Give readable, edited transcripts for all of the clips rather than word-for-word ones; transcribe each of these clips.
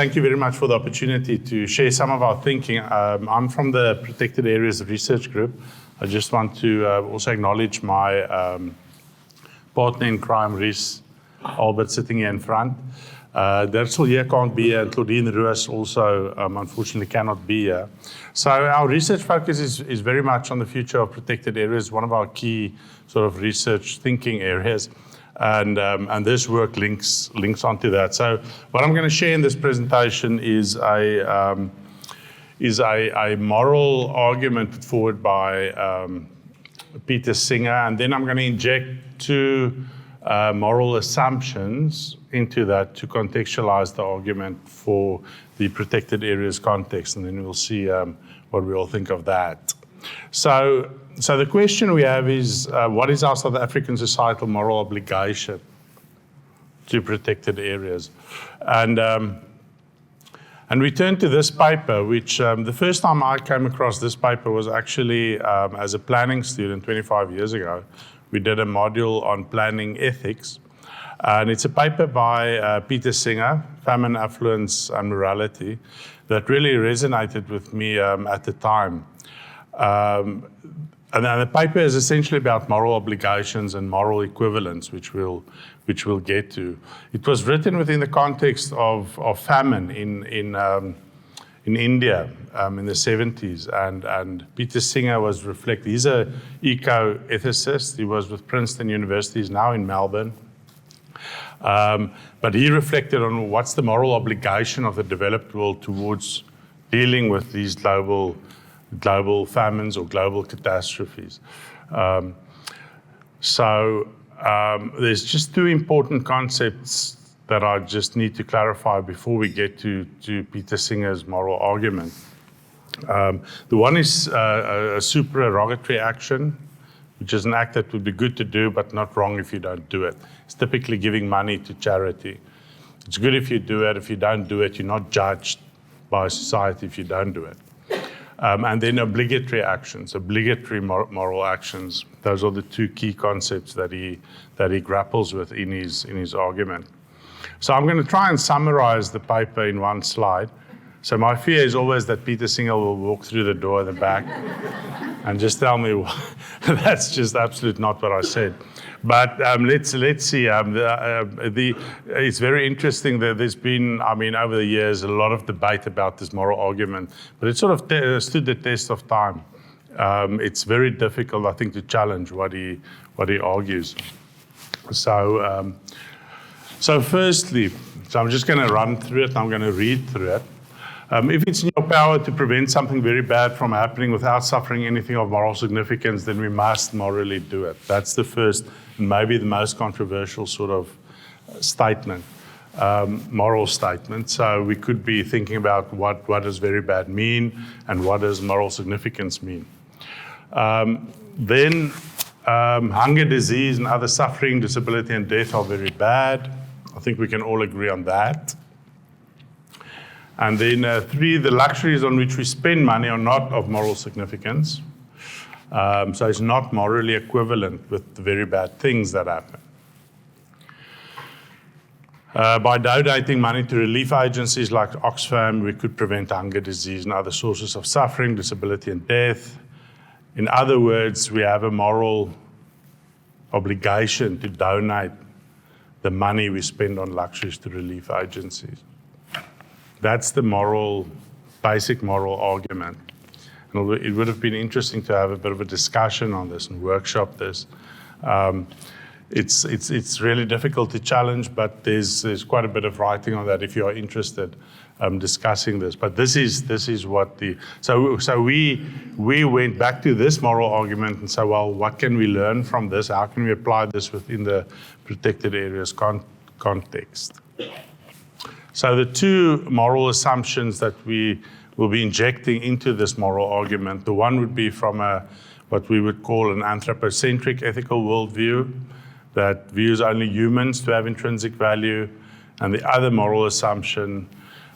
thank you very much for the opportunity to share some of our thinking. I'm from the Protected Areas Research Group. I just want to also acknowledge my partner in crime, Rhys Albert, sitting here in front. Dsel here can't be here, and Claudine Roos also unfortunately cannot be here. So our research focus is very much on the future of protected areas, one of our key sort of research thinking areas. And this work links onto that. So what I'm going to share in this presentation is a moral argument put forward by Peter Singer, and then I'm going to inject two moral assumptions into that to contextualize the argument for the protected areas context, and then we'll see what we all think of that. So the question we have is, what is our South African societal moral obligation to protected areas? And we turn to this paper, which the first time I came across this paper was actually as a planning student 25 years ago. We did a module on planning ethics. And it's a paper by Peter Singer, Famine, Affluence, and Morality, that really resonated with me at the time. And then the paper is essentially about moral obligations and moral equivalence, which we'll get to. It was written within the context of famine in India in the 70s, and Peter Singer was reflecting. He's an eco-ethicist. He was with Princeton University. He's now in Melbourne. But he reflected on what's the moral obligation of the developed world towards dealing with these global famines or global catastrophes. There's just two important concepts that I just need to clarify before we get to Peter Singer's moral argument. The one is a supererogatory action, which is an act that would be good to do, but not wrong if you don't do it. It's typically giving money to charity. It's good if you do it. If you don't do it, you're not judged by society if you don't do it. And then obligatory actions, obligatory moral actions. Those are the two key concepts that he grapples with in his argument. So I'm going to try and summarize the paper in one slide. So my fear is always that Peter Singer will walk through the door at the back and just tell me that's just absolutely not what I said. But let's see. It's very interesting that there's been, over the years, a lot of debate about this moral argument, but it sort of stood the test of time. It's very difficult, I think, to challenge what he argues. So firstly, I'm just going to run through it. I'm going to read through it. If it's in your power to prevent something very bad from happening without suffering anything of moral significance, then we must morally do it. That's the first and maybe the most controversial sort of statement, moral statement. So we could be thinking about what does very bad mean and what does moral significance mean. Then hunger, disease, and other suffering, disability, and death are very bad. I think we can all agree on that. And then 3, the luxuries on which we spend money are not of moral significance. So it's not morally equivalent with the very bad things that happen. By donating money to relief agencies like Oxfam, we could prevent hunger, disease, and other sources of suffering, disability, and death. In other words, we have a moral obligation to donate the money we spend on luxuries to relief agencies. That's the basic moral argument. And it would have been interesting to have a bit of a discussion on this and workshop this. It's really difficult to challenge, but there's quite a bit of writing on that if you are interested discussing this. But this is what so we went back to this moral argument and said, well, what can we learn from this? How can we apply this within the protected areas context? So the two moral assumptions that we will be injecting into this moral argument, the one would be from what we would call an anthropocentric ethical worldview that views only humans to have intrinsic value, and the other moral assumption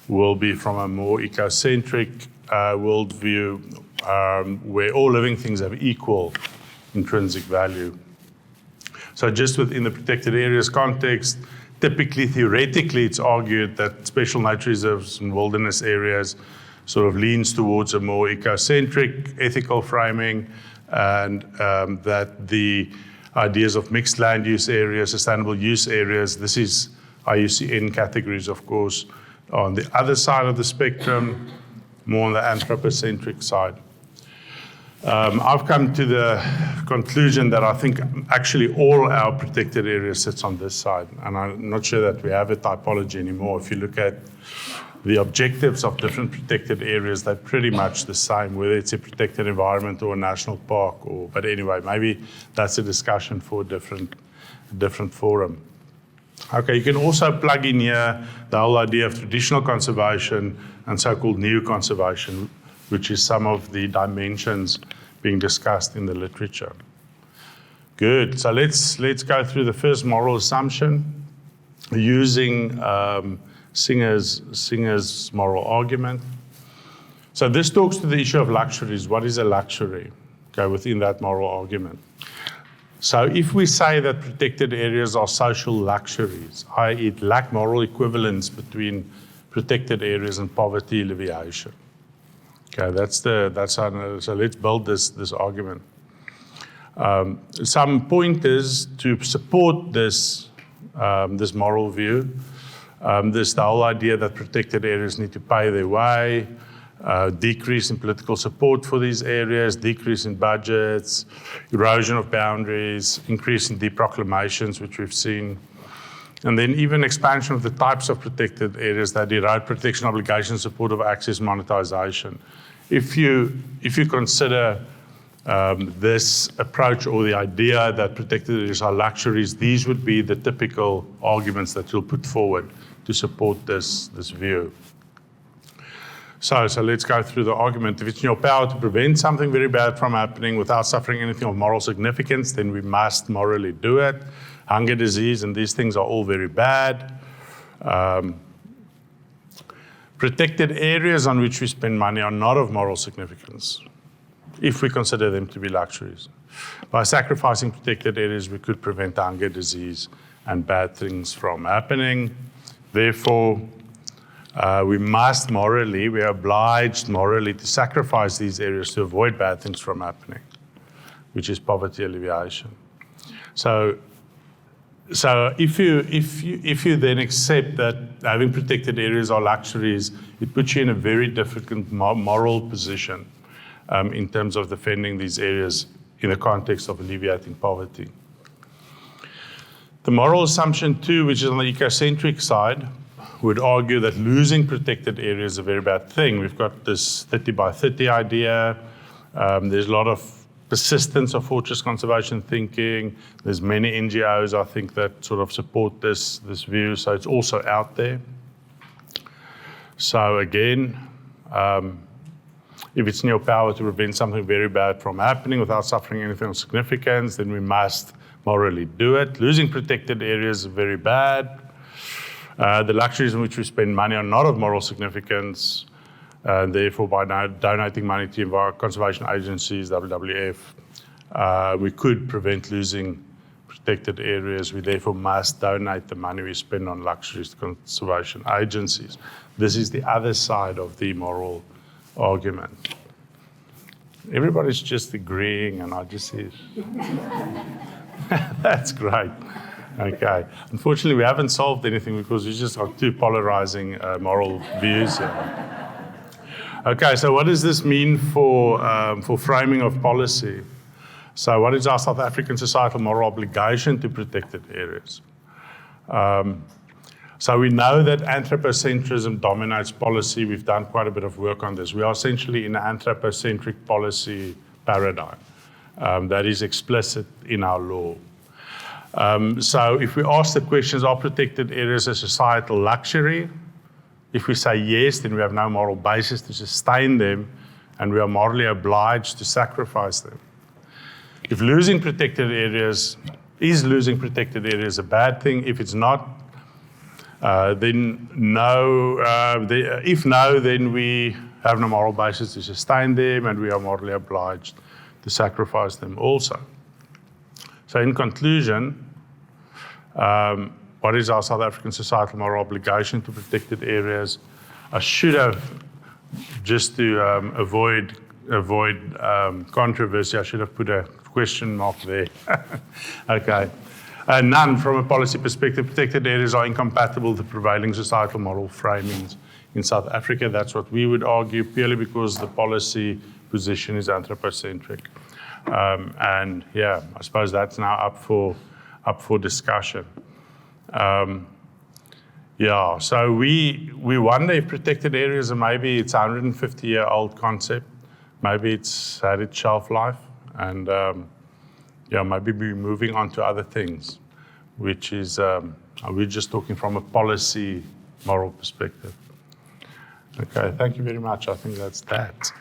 will be from a more ecocentric worldview where all living things have equal intrinsic value. So just within the protected areas context, typically, theoretically, it's argued that special nature reserves and wilderness areas sort of leans towards a more ecocentric ethical framing, and that the ideas of mixed land use areas, sustainable use areas, this is IUCN categories, of course, on the other side of the spectrum, more on the anthropocentric side. I've come to the conclusion that I think actually all our protected areas sits on this side, and I'm not sure that we have a typology anymore. If you look at the objectives of different protected areas, they're pretty much the same, whether it's a protected environment or a national park, but anyway, maybe that's a discussion for a different forum. Okay, you can also plug in here the whole idea of traditional conservation and so-called new conservation, which is some of the dimensions being discussed in the literature. Good, so let's go through the first moral assumption using Singer's moral argument. So this talks to the issue of luxuries. What is a luxury? Okay, within that moral argument. So if we say that protected areas are social luxuries, i.e. it lack moral equivalence between protected areas and poverty alleviation. Okay, so let's build this argument. Some pointers to support this moral view. There's the whole idea that protected areas need to pay their way, decrease in political support for these areas, decrease in budgets, erosion of boundaries, increase in deproclamations, which we've seen, and then even expansion of the types of protected areas that erode protection obligations, support of access, monetization. If you consider this approach or the idea that protected areas are luxuries, these would be the typical arguments that you'll put forward to support this view. So let's go through the argument. If it's in your power to prevent something very bad from happening without suffering anything of moral significance, then we must morally do it. Hunger, disease, and these things are all very bad. Protected areas on which we spend money are not of moral significance, if we consider them to be luxuries. By sacrificing protected areas, we could prevent hunger, disease, and bad things from happening. Therefore, we are obliged morally to sacrifice these areas to avoid bad things from happening, which is poverty alleviation. So if you then accept that having protected areas are luxuries, it puts you in a very difficult moral position in terms of defending these areas in the context of alleviating poverty. The moral assumption 2, which is on the ecocentric side, would argue that losing protected areas is a very bad thing. We've got this 30 by 30 idea. There's a lot of persistence of fortress conservation thinking. There's many NGOs, I think, that sort of support this view, so it's also out there. So again, if it's in your power to prevent something very bad from happening without suffering anything of significance, then we must morally do it. Losing protected areas is very bad. The luxuries in which we spend money are not of moral significance. Therefore, by donating money to conservation agencies, WWF, we could prevent losing protected areas. We therefore must donate the money we spend on luxuries to conservation agencies. This is the other side of the moral argument. Everybody's just agreeing, and I just see that's great. Okay. Unfortunately, we haven't solved anything because we just got two polarizing moral views here. Okay, so what does this mean for framing of policy? So what is our South African societal moral obligation to protected areas? So we know that anthropocentrism dominates policy. We've done quite a bit of work on this. We are essentially in an anthropocentric policy paradigm that is explicit in our law. So if we ask the questions, are protected areas a societal luxury? If we say yes, then we have no moral basis to sustain them, and we are morally obliged to sacrifice them. If losing protected areas, is losing protected areas a bad thing? If it's not, then no. If no, then we have no moral basis to sustain them, and we are morally obliged to sacrifice them also. So in conclusion, what is our South African societal moral obligation to protected areas? I should have, just to avoid controversy, I should have put a question mark there. Okay. None, from a policy perspective, protected areas are incompatible with the prevailing societal moral framings in South Africa. That's what we would argue, purely because the policy position is anthropocentric. And yeah, I suppose that's now up for discussion. Yeah, so we wonder if protected areas, and maybe it's a 150-year-old concept, maybe it's had its shelf life, and yeah, maybe we're moving on to other things, which is, we're just talking from a policy moral perspective. Okay, thank you very much. I think that's that.